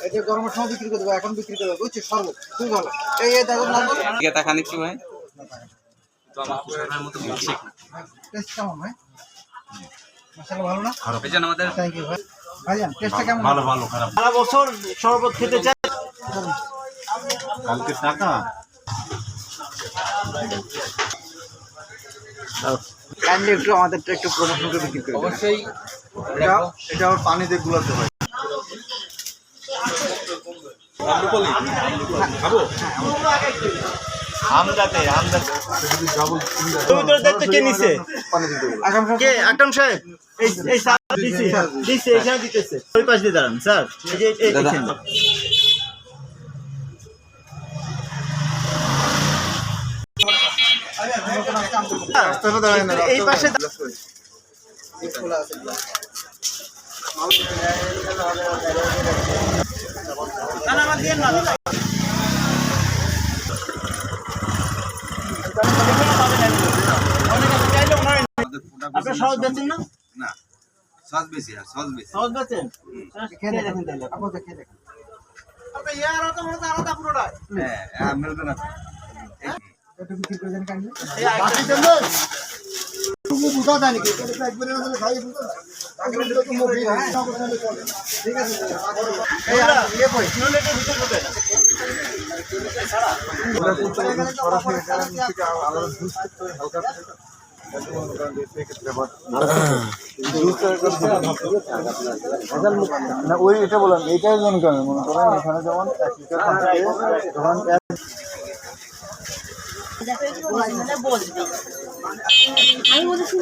এটা গরমের সময় বিক্রি করে দেবো, এখন বিক্রি করে দেবো, বুঝছি শরবত খুবই ভালো। এই দেখো খানি কি ভাই টেস্ট কেমন ভাই? মশলা ভালো না? আমাদের থ্যাংক ইউ ভাই। ভাইজান টেস্টটা কেমন? ভালো ভালো খারাপ সারা বছর শরবত খেতে চাই। কালকে টাকা কাইন্ডলি একটু আমাদেরটা একটু প্রমোশন করে বিক্রি করে অবশ্যই এটা আবার পানিতে গুলাতে হয়। খাবো আমদাতে কে নিছে? পানি দিতে বলো। কে আকরাম সাহেব? এই স্যার দিছে এখানে দিতেছে। ওই পাশ দিয়ে দাঁড়ান স্যার। এই যে এখানে। এই পাশে খোলা আছে। আপনার সহজ বেচেন না? না সস বেশি আর সস বেশি সহজ বেচেন? খেয়ে দেখেন তাহলে, আপনাদের খেয়ে দেখেন। হ্যাঁ মিলবে না একটু বিক্রি করে দেন কাইন্ডলি। ঠিক আছে এই ইয়ে কই না ওই এটা বললাম এটাই জন কেন মনে করেন এখানে যেমন 1 লিটার যখন বলবি আমি বলেছি